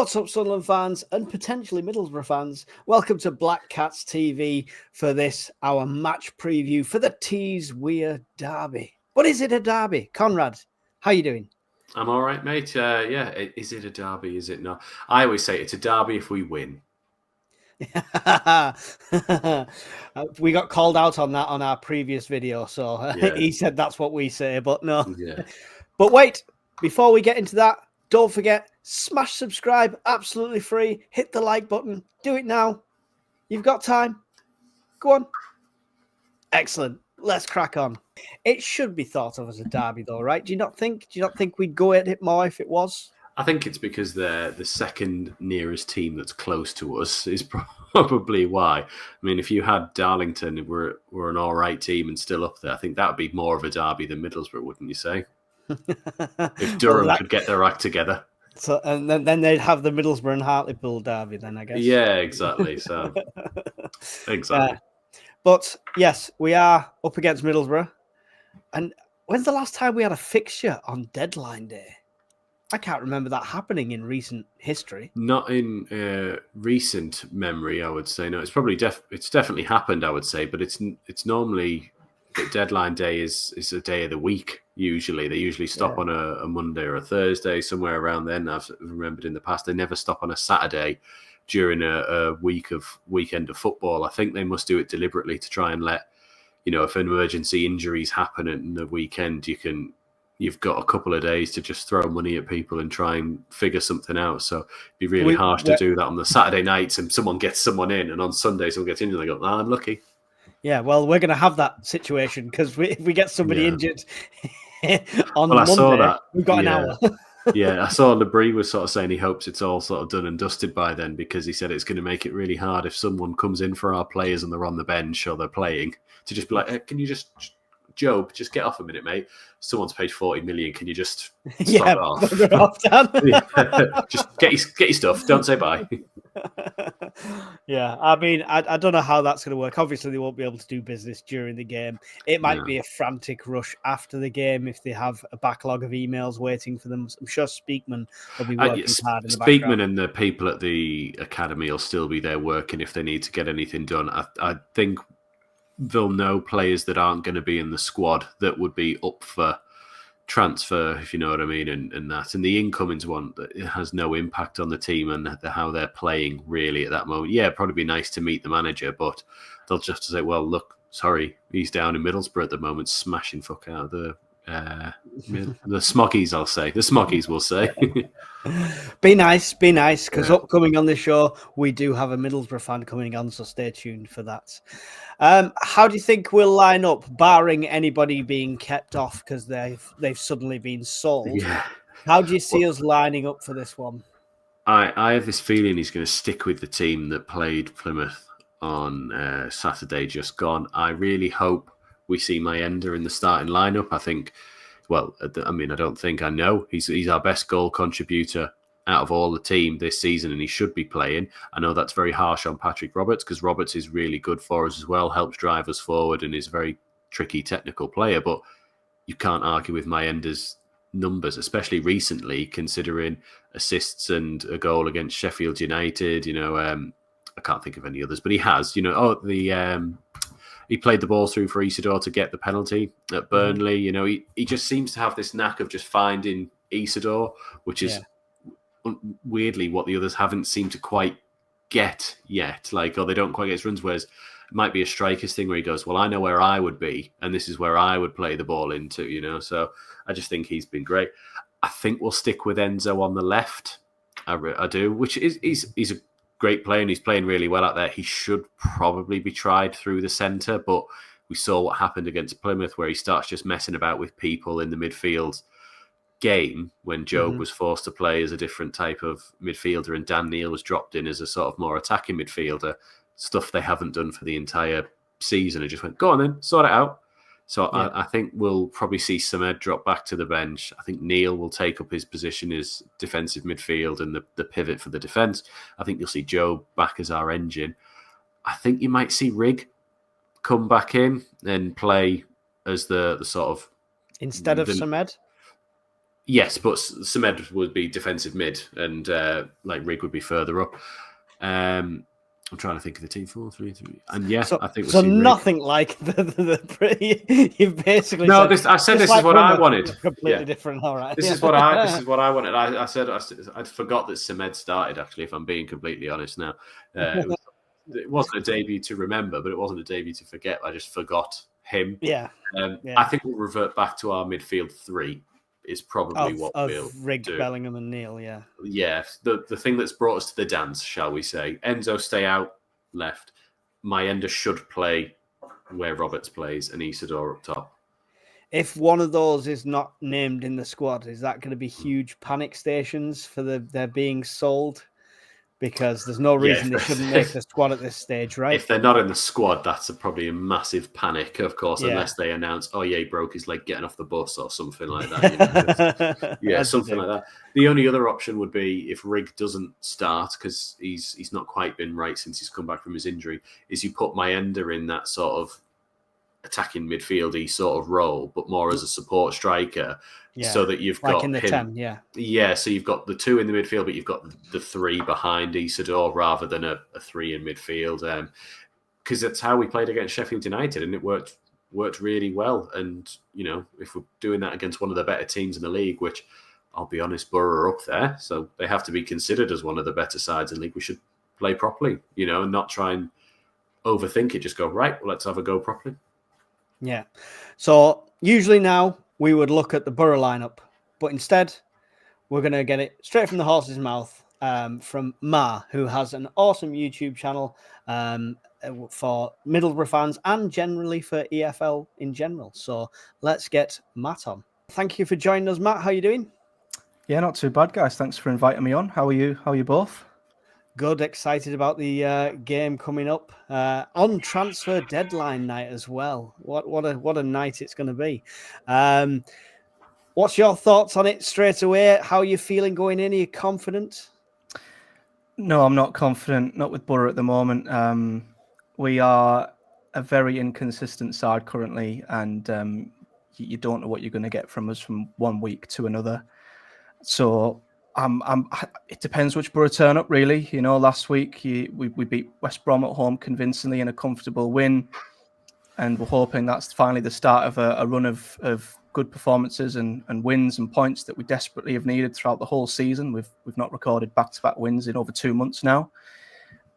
What's up, Sunderland fans and potentially Middlesbrough fans? Welcome to Black Cats TV for this, our match preview for the Tees Weir derby. But is it a derby? Conrad, how you doing? I'm all right, mate. Yeah, is it a derby? Is it not? I always say it's a derby if we win. We got called out on that on our previous video, so he said that's what we say, but no. Yeah. But wait, before we get into that, don't forget, smash subscribe, absolutely free. Hit the like button. Do it now. You've got time. Go on. Excellent. Let's crack on. It should be thought of as a derby, though, right? Do you not think we'd go at it more if it was? I think it's because they're the second nearest team that's close to us is probably why. I mean, if you had Darlington, were an all right team and still up there, I think that would be more of a derby than Middlesbrough, wouldn't you say? If Durham could get their act together. So, and then they'd have the Middlesbrough and Hartlepool derby then, I guess. Yeah, exactly. So, exactly. But yes, we are up against Middlesbrough. And when's the last time we had a fixture on deadline day? I can't remember that happening in recent history. Not in recent memory, I would say. No, it's probably it's definitely happened, I would say. But it's normally that deadline day is a day of the week. Usually, they usually stop on a Monday or a Thursday, somewhere around then. I've remembered in the past they never stop on a Saturday during a weekend of football. I think they must do it deliberately to try and let, if emergency injuries happen in the weekend, you've got a couple of days to just throw money at people and try and figure something out. So it'd be really harsh to do that on the Saturday nights and someone gets someone in, and on Sunday someone gets injured and they go, I'm lucky. Yeah, well, we're going to have that situation because if we get somebody injured on Monday, I saw that. We've got an hour. Yeah, I saw Labrie was sort of saying he hopes it's all sort of done and dusted by then, because he said it's going to make it really hard if someone comes in for our players and they're on the bench or they're playing to just be like, hey, can you just, Job, just get off a minute, mate. Someone's paid 40 million. Can you just stop off? Just get your stuff. Don't say bye. Yeah, I mean, I don't know how that's going to work. Obviously, they won't be able to do business during the game. It might be a frantic rush after the game if they have a backlog of emails waiting for them. I'm sure Speakman will be working hard in the background. Speakman and the people at the academy will still be there working if they need to get anything done. I think they'll know players that aren't going to be in the squad that would be up for transfer, if you know what I mean, and that. And the incomings one, it has no impact on the team and how they're playing really at that moment. Yeah, it'd probably be nice to meet the manager, but they'll just say, well, look, sorry, he's down in Middlesbrough at the moment, smashing fuck out of the Smoggies, I'll say. The Smoggies will say. Be nice, because upcoming on this show, we do have a Middlesbrough fan coming on, so stay tuned for that. How do you think we'll line up, barring anybody being kept off because they've suddenly been sold? Yeah. How do you see us lining up for this one? I have this feeling he's going to stick with the team that played Plymouth on Saturday just gone. I really hope we see Mayenda in the starting lineup. I think, I know he's our best goal contributor out of all the team this season, and he should be playing. I know that's very harsh on Patrick Roberts, because Roberts is really good for us as well, helps drive us forward, and is a very tricky technical player. But you can't argue with Mayenda's numbers, especially recently, considering assists and a goal against Sheffield United. I can't think of any others, but he has. He played the ball through for Isidore to get the penalty at Burnley. He just seems to have this knack of just finding Isidore, which is weirdly what the others haven't seemed to quite get yet. They don't quite get his runs, whereas it might be a striker's thing where he goes, well, I know where I would be, and this is where I would play the ball into, So I just think he's been great. I think we'll stick with Enzo on the left. I do, which is he's a great player, and he's playing really well out there. He should probably be tried through the centre, but we saw what happened against Plymouth, where he starts just messing about with people in the midfield game when Job was forced to play as a different type of midfielder and Dan Neil was dropped in as a sort of more attacking midfielder, stuff they haven't done for the entire season. It just went, go on then, sort it out. So I think we'll probably see Samed drop back to the bench. I think Neil will take up his position as defensive midfield and the pivot for the defence. I think you'll see Job back as our engine. I think you might see Rig come back in and play as the sort of... Instead of Samed? Yes, but Semed would be defensive mid, and like Rig would be further up. I'm trying to think of the team 4-3-3, and I think so see nothing like the you've basically no. said, I said this like is what I wanted. Completely different. All right, This is what I wanted. I said I forgot that Semed started. Actually, if I'm being completely honest now, it wasn't a debut to remember, but it wasn't a debut to forget. I just forgot him. Yeah. I think we'll revert back to our midfield three. Is probably what we'll Rig, do. Bellingham, and Neil. Yeah. The thing that's brought us to the dance, shall we say? Enzo stay out left. Mayenda should play where Roberts plays, and Isidore up top. If one of those is not named in the squad, is that going to be huge panic stations for they're being sold? Because there's no reason they shouldn't make the squad at this stage, right? If they're not in the squad, that's probably a massive panic, of course, unless they announce, oh, yeah, he broke his leg getting off the bus or something like that. You know? Something like that. The only other option would be if Rig doesn't start, because he's not quite been right since he's come back from his injury, is you put Mayenda in that sort of attacking midfieldy sort of role, but more as a support striker, so that you've got in the him. 10, so you've got the two in the midfield, but you've got the three behind Isidore rather than a three in midfield. Because that's how we played against Sheffield United, and it worked really well. And if we're doing that against one of the better teams in the league, which I'll be honest, Borough are up there, so they have to be considered as one of the better sides in the league. We should play properly, and not try and overthink it. Just go right. Well, let's have a go properly. Yeah. So usually now we would look at the Borough lineup, but instead we're going to get it straight from the horse's mouth from Ma, who has an awesome YouTube channel for Middlesbrough fans and generally for EFL in general. So let's get Matt on. Thank you for joining us, Matt. How are you doing? Yeah, not too bad, guys. Thanks for inviting me on. How are you? How are you both? Good. Excited about the game coming up on transfer deadline night as well. What a night it's going to be. What's your thoughts on it straight away? How are you feeling going in? Are you confident? No, I'm not confident. Not with Borough at the moment. We are a very inconsistent side currently, and you don't know what you're going to get from us from one week to another. So it depends which Borough turn up, really. Last week we beat West Brom at home convincingly in a comfortable win, and we're hoping that's finally the start of a run of good performances and wins and points that we desperately have needed throughout the whole season. We've not recorded back-to-back wins in over 2 months now,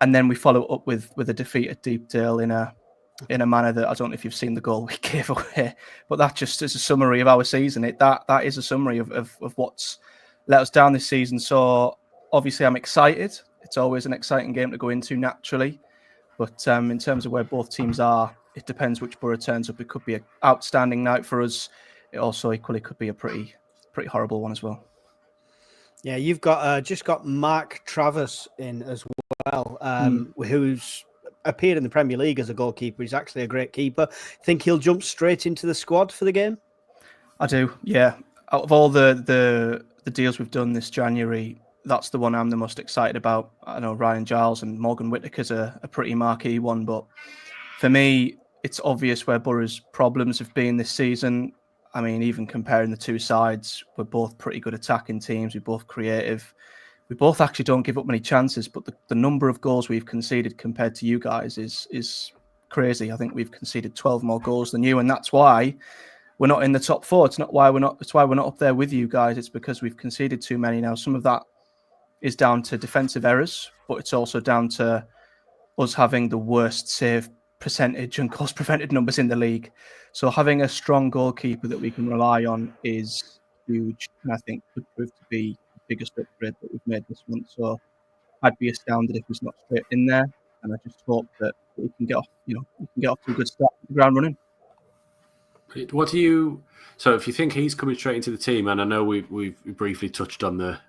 and then we follow up with a defeat at Deepdale in a manner that I don't know if you've seen the goal we gave away, but that just is a summary of our season. That is a summary of what's let us down this season. So obviously I'm excited. It's always an exciting game to go into naturally. But in terms of where both teams are, it depends which Borough turns up. It could be an outstanding night for us. It also equally could be a pretty horrible one as well. Yeah, you've got just got Mark Travers in as well, who's appeared in the Premier League as a goalkeeper. He's actually a great keeper. Think he'll jump straight into the squad for the game? I do, yeah. Out of all the deals we've done this January, that's the one I'm the most excited about. I know Ryan Giles and Morgan Whittaker's a pretty marquee one, but for me, it's obvious where Borough's problems have been this season. I mean, even comparing the two sides, we're both pretty good attacking teams. We're both creative. We both actually don't give up many chances, but the number of goals we've conceded compared to you guys is crazy. I think we've conceded 12 more goals than you, and that's why we're not in the top four. It's why we're not up there with you guys. It's because we've conceded too many now. Some of that is down to defensive errors, but it's also down to us having the worst save percentage and goals prevented numbers in the league. So having a strong goalkeeper that we can rely on is huge, and I think could prove to be the biggest upgrade that we've made this month. So I'd be astounded if he's not straight in there, and I just hope that we can get off to a good start, the ground running. So if you think he's coming straight into the team, and I know we've briefly touched on the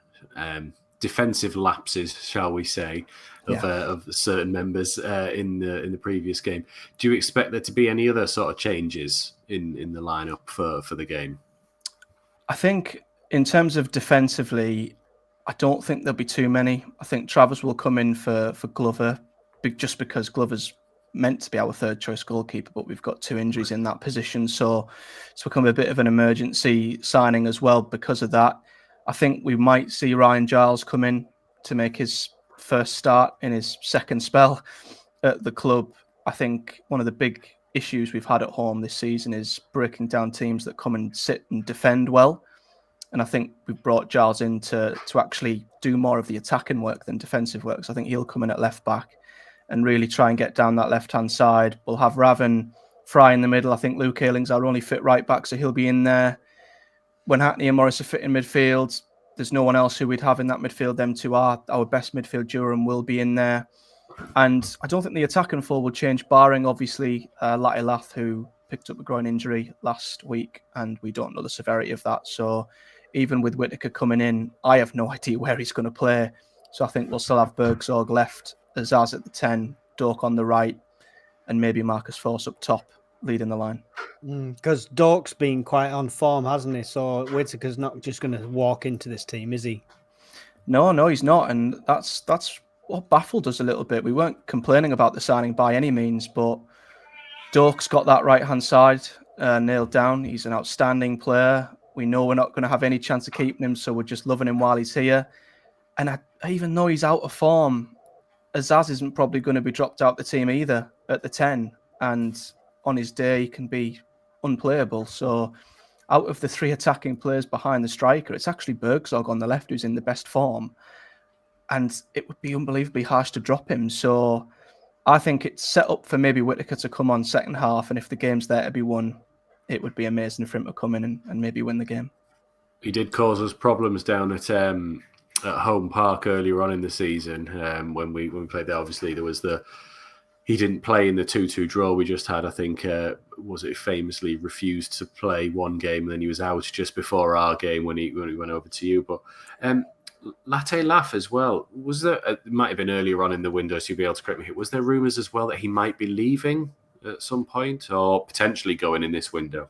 defensive lapses, shall we say, of certain members in the previous game, do you expect there to be any other sort of changes in the lineup for the game? I think in terms of defensively, I don't think there'll be too many. I think Travers will come in for Glover, just because Glover's meant to be our third choice goalkeeper, but we've got 2 injuries in that position. So it's become a bit of an emergency signing as well because of that. I think we might see Ryan Giles come in to make his first start in his second spell at the club. I think one of the big issues we've had at home this season is breaking down teams that come and sit and defend well. And I think we've brought Giles in to actually do more of the attacking work than defensive work. So I think he'll come in at left back and really try and get down that left-hand side. We'll have Raven, Fry in the middle. I think Luke Ayling's our only fit right back, so he'll be in there. When Hackney and Morris are fit in midfield, there's no one else who we'd have in that midfield. Them two are our best midfield duo and will be in there. And I don't think the attacking four will change, barring, obviously, Lati Lath, who picked up a groin injury last week, and we don't know the severity of that. So even with Whittaker coming in, I have no idea where he's going to play. So I think we'll still have Bergsorg left, Azaz at the 10, Dork on the right, and maybe Marcus Force up top, leading the line. Because Dork's been quite on form, hasn't he? So Whittaker's not just going to walk into this team, is he? No, he's not. And that's what baffled us a little bit. We weren't complaining about the signing by any means, but Dork's got that right-hand side nailed down. He's an outstanding player. We know we're not going to have any chance of keeping him, so we're just loving him while he's here. And even though he's out of form, Azaz isn't probably going to be dropped out the team either at the 10. And on his day, he can be unplayable. So out of the 3 attacking players behind the striker, it's actually Bergsorg on the left who's in the best form. And it would be unbelievably harsh to drop him. So I think it's set up for maybe Whittaker to come on second half. And if the game's there to be won, it would be amazing for him to come in and maybe win the game. He did cause us problems down at Home Park earlier on in the season when we played there. Obviously, there was he didn't play in the 2-2 draw we just had. I think was it famously refused to play one game, and then he was out just before our game when he went over to you. But Latte Laugh as well. Was there? It might have been earlier on in the window, so you'll be able to correct me here. Was there rumours as well that he might be leaving at some point, or potentially going in this window?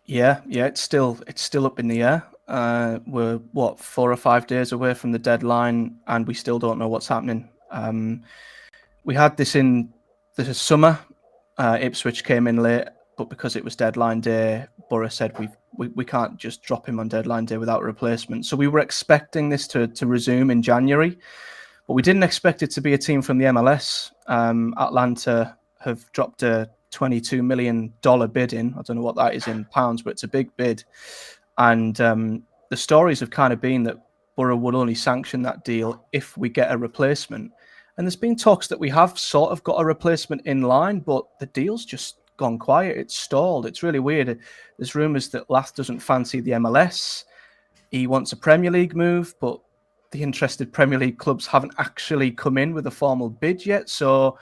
Yeah, it's still up in the air. We're 4 or 5 days away from the deadline, and we still don't know what's happening. We had this in the summer. Ipswich came in late, but because it was deadline day, Borough said we can't just drop him on deadline day without a replacement. So we were expecting this to resume in January, but we didn't expect it to be a team from the MLS. Atlanta have dropped a $22 million bid in. I don't know what that is in pounds, but it's a big bid. And the stories have kind of been that Borough would only sanction that deal if we get a replacement. And there's been talks that we have sort of got a replacement in line, but the deal's just gone quiet. It's stalled. It's really weird. There's rumours that Lath doesn't fancy the MLS. He wants a Premier League move, but the interested Premier League clubs haven't actually come in with a formal bid yet. So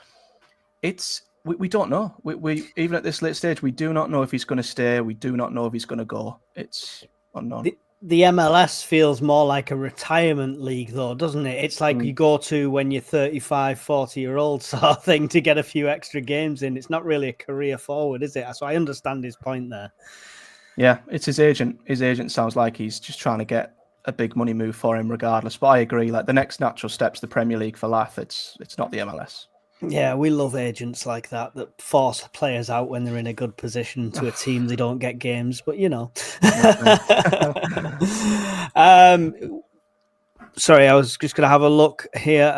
we don't know. We even at this late stage, we do not know if he's going to stay. We do not know if he's going to go. It's unknown. The MLS feels more like a retirement league, though, doesn't it? It's like you go to when you're 35, 40-year-old sort of thing to get a few extra games in. It's not really a career forward, is it? So I understand his point there. Yeah, it's his agent. His agent sounds like he's just trying to get a big money move for him regardless. But I agree, like the next natural step's the Premier League for Lath. It's not the MLS. Yeah, we love agents like that force players out when they're in a good position to a team they don't get games. But, you know. Sorry, I was just going to have a look here.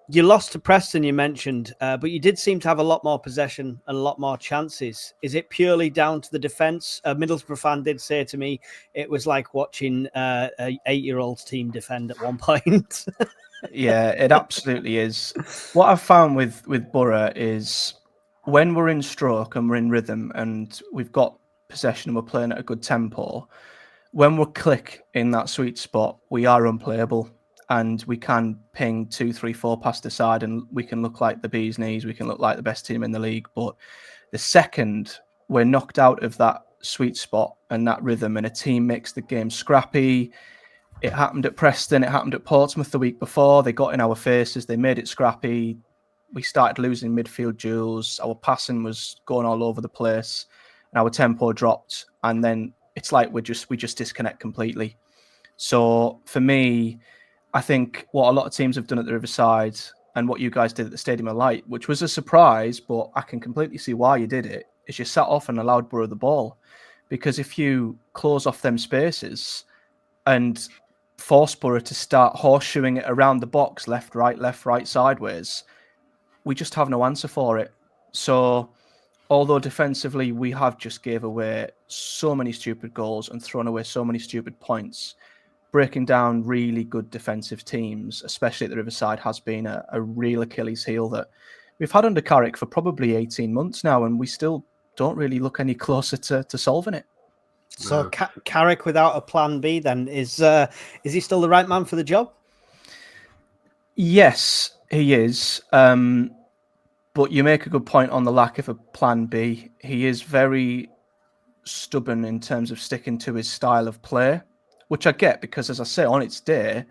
You lost to Preston, you mentioned, but you did seem to have a lot more possession and a lot more chances. Is it purely down to the defence? A Middlesbrough fan did say to me it was like watching an 8-year-old team defend at one point. Yeah, it absolutely is. What I've found with Borough is when we're in stroke and we're in rhythm and we've got possession and we're playing at a good tempo, when we're click in that sweet spot, we are unplayable and we can ping 2, 3, 4 past the side and we can look like the bee's knees. We can look like the best team in the league. But the second we're knocked out of that sweet spot and that rhythm and a team makes the game scrappy, it happened at Preston. It happened at Portsmouth the week before. They got in our faces. They made it scrappy. We started losing midfield duels. Our passing was going all over the place, and our tempo dropped. And then it's like we just disconnect completely. So for me, I think what a lot of teams have done at the Riverside and what you guys did at the Stadium of Light, which was a surprise, but I can completely see why you did it, is you sat off and allowed Borough the ball. Because if you close off them spaces and force Borough to start horseshoeing it around the box, left, right, sideways, we just have no answer for it. So although defensively we have just gave away so many stupid goals and thrown away so many stupid points, breaking down really good defensive teams, especially at the Riverside, has been a real Achilles heel that we've had under Carrick for probably 18 months now, and we still don't really look any closer to solving it. So Carrick without a plan B, then is he still the right man for the job? Yes, he is. But you make a good point on the lack of a plan B. He is very stubborn in terms of sticking to his style of play, which I get because, as I say, on its day,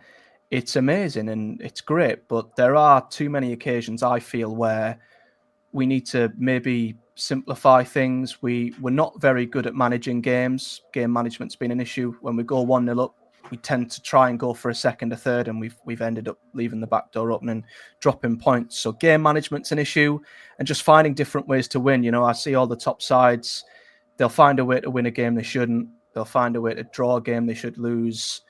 it's amazing and it's great. But there are too many occasions, I feel, where we need to maybe simplify things. We're not very good at managing games. Game management's been an issue. When we go 1-0 up, we tend to try and go for a second, a third, and we've ended up leaving the back door open and dropping points. So game management's an issue, and just finding different ways to win. You know, I see all the top sides, they'll find a way to win a game they shouldn't. They'll find a way to draw a game they should lose.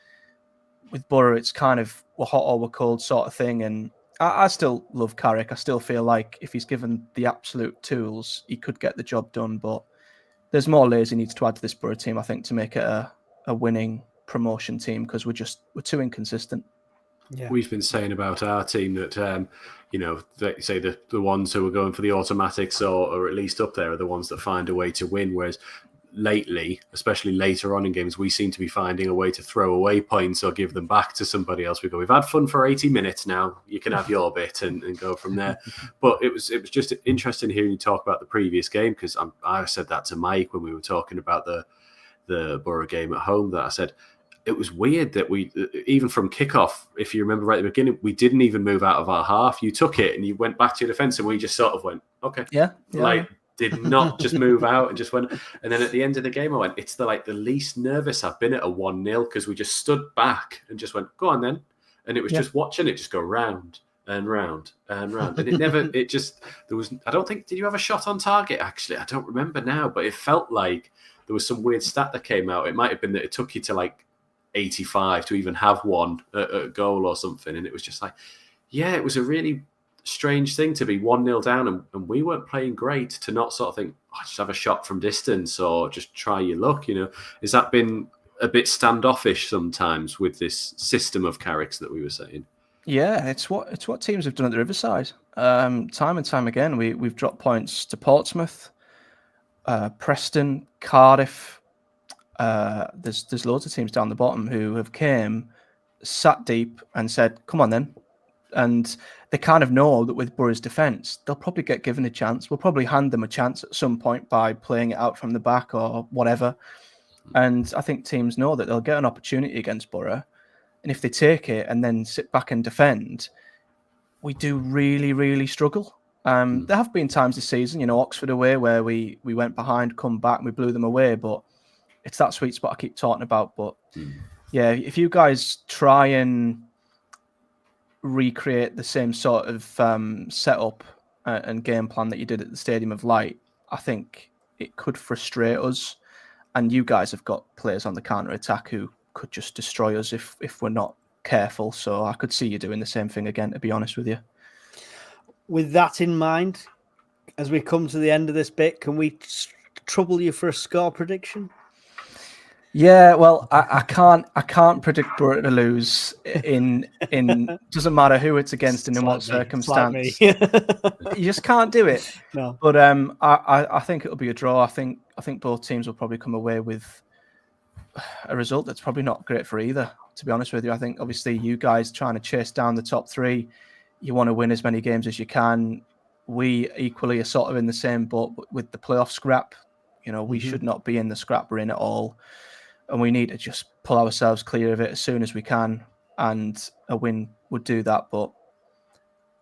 With Borough, it's kind of we're hot or we're cold sort of thing. And I still love Carrick. I still feel like if he's given the absolute tools, he could get the job done. But there's more layers he needs to add to this Borough team, I think, to make it a winning promotion team, because we're too inconsistent. Yeah. We've been saying about our team that they say the ones who are going for the automatics or at least up there are the ones that find a way to win, whereas lately, especially later on in games, we seem to be finding a way to throw away points or give them back to somebody else. We go, we've had fun for 80 minutes now, you can have your bit, and go from there. But it was just interesting hearing you talk about the previous game, because I said that to Mike when we were talking about the Borough game at home, that I said it was weird that we, even from kickoff, if you remember right at the beginning, we didn't even move out of our half. You took it and you went back to your defence, and we just sort of went, okay. Yeah. Did not just move out and just went. And then at the end of the game, I went, it's the least nervous I've been at a 1-0, because we just stood back and just went, go on then. And it was just watching it just go round and round and round. And I don't think, did you have a shot on target? Actually, I don't remember now, but it felt like there was some weird stat that came out. It might have been that it took you to 85 to even have one at goal or something. And it was just it was a really strange thing to be 1-0 down and we weren't playing great, to not sort of think, just have a shot from distance or just try your luck. Has that been a bit standoffish sometimes with this system of Carrick's that we were saying? Yeah, it's what teams have done at the Riverside. Time and time again, we've dropped points to Portsmouth, Preston, Cardiff. There's loads of teams down the bottom who have sat deep and said, come on then. And they kind of know that with Borough's defence, they'll probably get given a chance. We'll probably hand them a chance at some point by playing it out from the back or whatever. And I think teams know that they'll get an opportunity against Borough. And if they take it and then sit back and defend, we do really, really struggle. There have been times this season, Oxford away, where we went behind, come back, and we blew them away. But it's that sweet spot I keep talking about. But yeah, if you guys try and recreate the same sort of setup and game plan that you did at the Stadium of Light, I think it could frustrate us. And you guys have got players on the counter attack who could just destroy us if we're not careful. So I could see you doing the same thing again, to be honest with you. With that in mind, as we come to the end of this bit, can we trouble you for a score prediction? Yeah, well, I can't predict Borough to lose in doesn't matter who it's against and in what circumstance. You just can't do it. No. But I think it'll be a draw. I think both teams will probably come away with a result that's probably not great for either, to be honest with you. I think obviously you guys trying to chase down the top three, you want to win as many games as you can. We equally are sort of in the same boat with the playoff scrap. We should not be in the scrap we're in at all. And we need to just pull ourselves clear of it as soon as we can. And a win would do that. But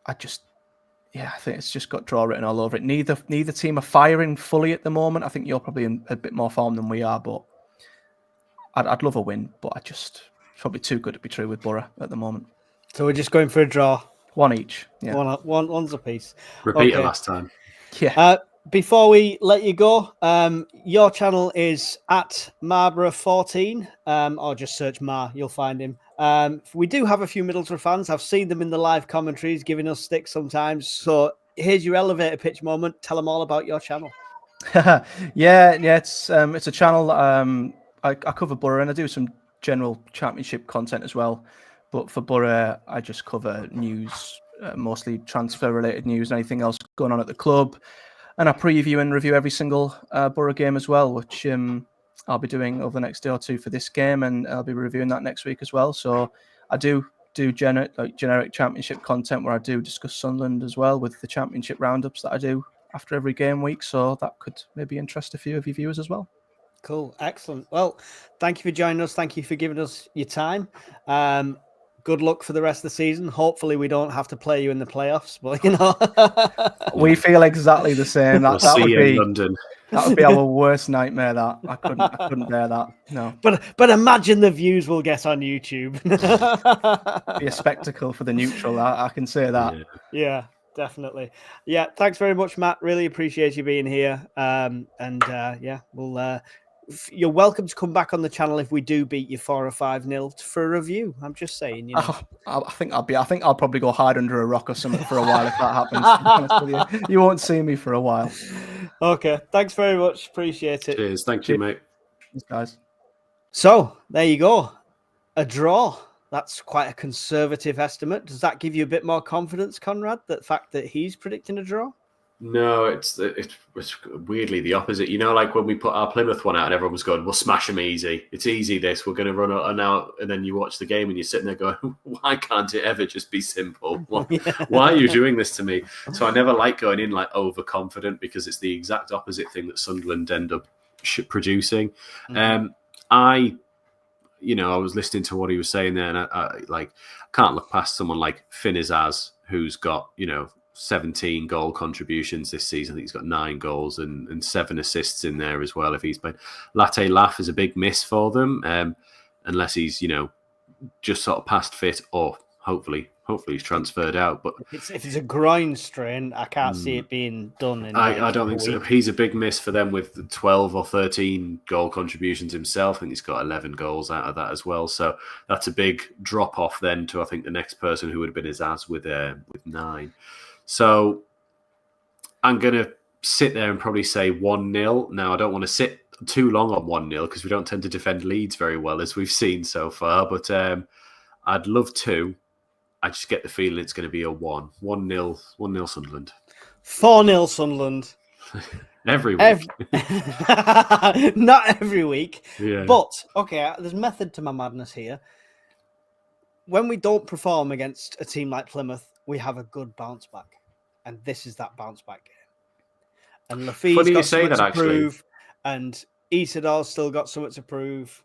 I think it's just got draw written all over it. Neither team are firing fully at the moment. I think you're probably in a bit more form than we are. But I'd love a win. But it's probably too good to be true with Borough at the moment. So we're just going for a draw. One each. Yeah. One's a piece. Repeat it Okay. last time. Yeah. Before we let you go, your channel is at Marborough14, or just search Mar, you'll find him. We do have a few Middlesbrough fans. I've seen them in the live commentaries giving us sticks sometimes. So here's your elevator pitch moment. Tell them all about your channel. yeah. It's a channel. I cover Borough and I do some general championship content as well. But for Borough, I just cover news, mostly transfer related news, anything else going on at the club. And I preview and review every single Borough game as well, which I'll be doing over the next day or two for this game, and I'll be reviewing that next week as well. So I do generic championship content where I do discuss Sunderland as well with the championship roundups that I do after every game week. So that could maybe interest a few of your viewers as well. Cool. Excellent. Well, thank you for joining us. Thank you for giving us your time. Good luck for the rest of the season. Hopefully we don't have to play you in the playoffs, but we feel exactly the same. We'll see you in London. That would be our worst nightmare. That I couldn't bear that. No. But imagine the views we'll get on YouTube. Be a spectacle for the neutral. I can say that. Yeah, definitely. Yeah, thanks very much, Matt. Really appreciate you being here. We'll. You're welcome to come back on the channel if we do beat you 4 or 5-0 for a review. I'm just saying, I think I'll probably go hide under a rock or something for a while if that happens. To be honest with you. You won't see me for a while. Okay, thanks very much. Appreciate it. Cheers. Thank you, mate. Thanks, guys. So there you go, a draw. That's quite a conservative estimate. Does that give you a bit more confidence, Conrad? The fact that he's predicting a draw? No, it's weirdly the opposite. Like when we put our Plymouth one out and everyone was going, we'll smash them easy. It's easy, this. We're going to run out. And then you watch the game and you're sitting there going, why can't it ever just be simple? Why are you doing this to me? So I never like going in like overconfident because it's the exact opposite thing that Sunderland end up producing. I was listening to what he was saying there and I can't look past someone like Finn Izaz, who's got, 17 goal contributions this season. I think he's got 9 goals and 7 assists in there as well. If he's played, Latte Laugh is a big miss for them, unless he's just sort of past fit or hopefully he's transferred out. But if it's a groin strain, I can't see it being done. I don't think so. He's a big miss for them with 12 or 13 goal contributions himself. I think he's got 11 goals out of that as well. So that's a big drop off then to I think the next person who would have been Izaz with 9. So I'm going to sit there and probably say 1-0. Now, I don't want to sit too long on 1-0 because we don't tend to defend leads very well, as we've seen so far. But I'd love to. I just get the feeling it's going to be a 1-0 Sunderland. 4-0 Sunderland. Every week. Not every week. Yeah. But, okay, there's method to my madness here. When we don't perform against a team like Plymouth, we have a good bounce back. And this is that bounce back game. And Lafie's got something to prove. And Isador's still got something to prove.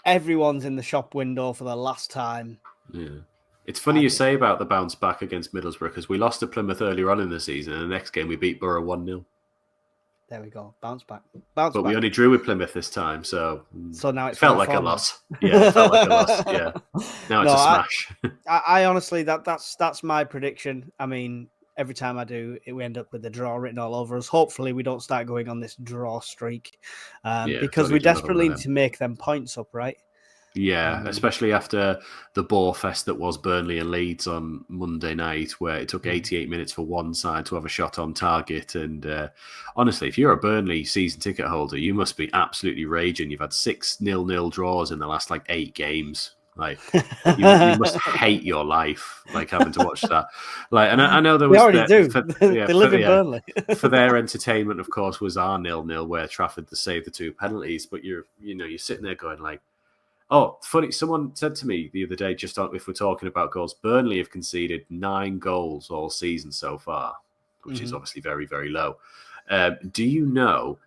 Everyone's in the shop window for the last time. Yeah. It's funny you say about the bounce back against Middlesbrough because we lost to Plymouth earlier on in the season and the next game we beat Borough 1-0. There we go. Bounce back. But we only drew with Plymouth this time, so now it felt like a loss. Yeah, it felt like a loss. Yeah. Now it's a smash. I honestly, that's my prediction. I mean, every time I do, we end up with the draw written all over us. Hopefully, we don't start going on this draw streak because we desperately need to make them points up, right? Yeah, especially after the bore fest that was Burnley and Leeds on Monday night, where it took 88 minutes for one side to have a shot on target. And honestly, if you're a Burnley season ticket holder, you must be absolutely raging. You've had 6 0-0 draws in the last 8 games. You must hate your life, having to watch that. And I know there was. They already do. They live in Burnley. For their entertainment, of course, was our 0-0 where Trafford saved the 2 penalties. But you're sitting there going oh, funny. Someone said to me the other day, if we're talking about goals, Burnley have conceded 9 goals all season so far, which is obviously very, very low. Do you know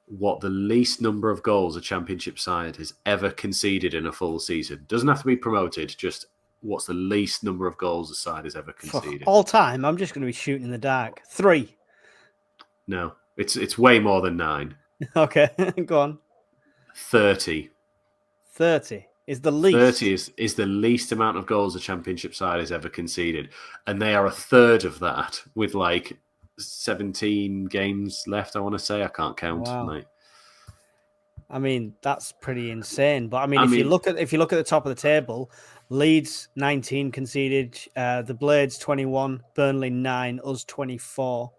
what the least number of goals a championship side has ever conceded in a full season? Doesn't have to be promoted, just what's the least number of goals a side has ever conceded? All time, I'm just going to be shooting in the dark. 3. No, it's way more than 9. Okay, go on. 30. 30. is the least. 30 is the least amount of goals a Championship side has ever conceded. And they are a third of that with like 17 games left, I want to say. I can't count. Wow. Like, I mean, that's pretty insane. But I mean, if you look at the top of the table, Leeds 19 conceded, the Blades 21, Burnley 9, us 24.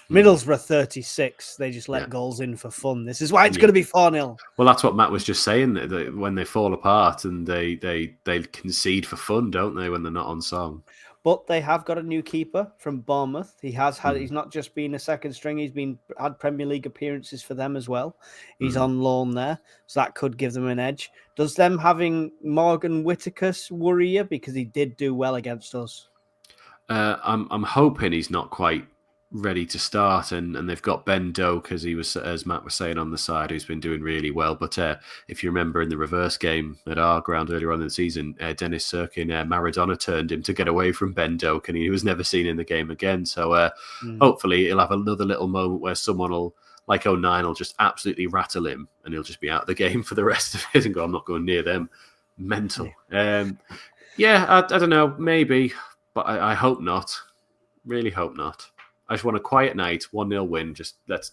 Middlesbrough 36. They just let goals in for fun. This is why it's going to be 4-0. Well, that's what Matt was just saying. That when they fall apart and they concede for fun, don't they? When they're not on song. But they have got a new keeper from Bournemouth. He has had. He's not just been a second string. He's had Premier League appearances for them as well. He's on loan there, so that could give them an edge. Does them having Morgan Whittaker worry you, because he did do well against us? I'm hoping he's not quite ready to start, and they've got Ben Doak, as Matt was saying, on the side, who's been doing really well. But if you remember in the reverse game at our ground earlier on in the season, Dennis Sirkin, Maradona turned him to get away from Ben Doak, and he was never seen in the game again. So hopefully he'll have another little moment where someone will, like 09, will just absolutely rattle him, and he'll just be out of the game for the rest of it and go, I'm not going near them. Mental. I don't know, maybe, but I hope not. Really hope not. I just want a quiet night, 1-0 win. Let's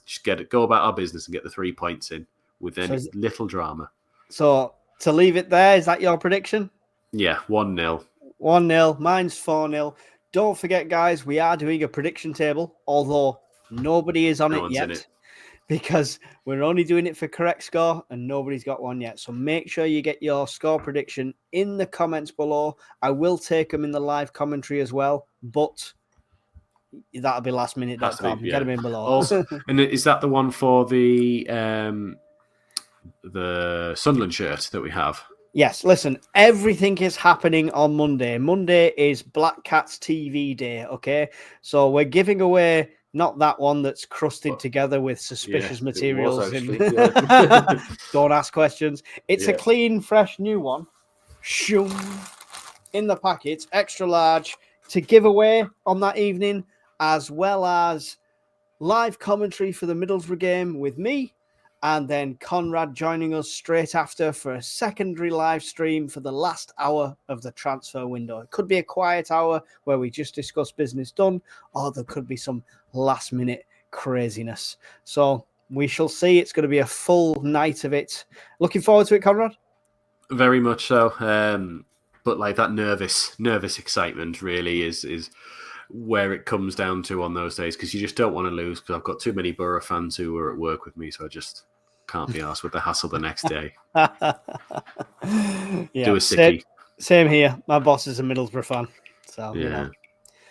go about our business and get the 3 points in with any little drama. So to leave it there, is that your prediction? Yeah, 1-0. 1-0. Mine's 4-0. Don't forget, guys, we are doing a prediction table, although nobody is on it yet, because we're only doing it for correct score and nobody's got one yet. So make sure you get your score prediction in the comments below. I will take them in the live commentary as well, but that'll be lastminute.com. Get them in below. Also, and is that the one for the Sunderland shirt that we have? Yes. Listen, everything is happening on Monday. Monday is Black Cats TV Day. Okay, so we're giving away not that one that's crusted together with suspicious materials. Don't ask questions. It's a clean, fresh, new one. Shoom, in the packet, extra large, to give away on that evening, as well as live commentary for the Middlesbrough game with me, and then Conrad joining us straight after for a secondary live stream for the last hour of the transfer window. It could be a quiet hour where we just discuss business done, or there could be some last minute craziness. So we shall see. It's going to be a full night of it. Looking forward to it, Conrad? Very much so. But like that nervous excitement really is where it comes down to on those days, because you just don't want to lose, because I've got too many Borough fans who are at work with me, so I just can't be arsed with the hassle the next day. Do a sickie. Same here. My boss is a Middlesbrough fan. So,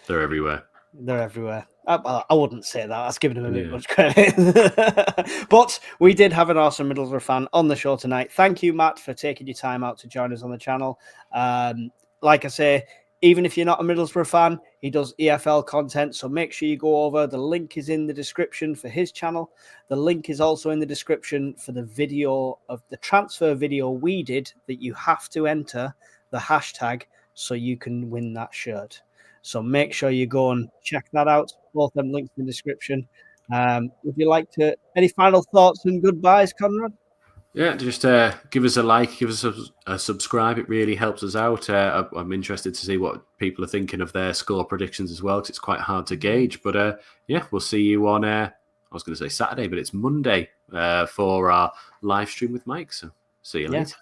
they're everywhere. They're everywhere. I wouldn't say that. That's giving them a bit much credit. But we did have an awesome Middlesbrough fan on the show tonight. Thank you, Matt, for taking your time out to join us on the channel. Like I say, even if you're not a Middlesbrough fan, he does EFL content, so make sure you go over. The link is in the description for his channel. The link is also in the description for the video of the transfer video we did that you have to enter the hashtag so you can win that shirt. So make sure you go and check that out. Both them links in the description. Would you like to, any final thoughts and goodbyes, Conrad? Yeah, just give us a like, give us a subscribe. It really helps us out. I'm interested to see what people are thinking of their score predictions as well, because it's quite hard to gauge. But we'll see you on, I was going to say Saturday, but it's Monday for our live stream with Mike. So see you later.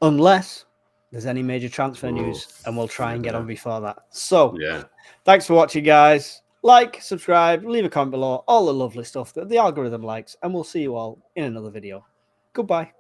Unless there's any major transfer news, and we'll try and get on before that. So thanks for watching, guys. Like, subscribe, leave a comment below, all the lovely stuff that the algorithm likes, and we'll see you all in another video. Goodbye.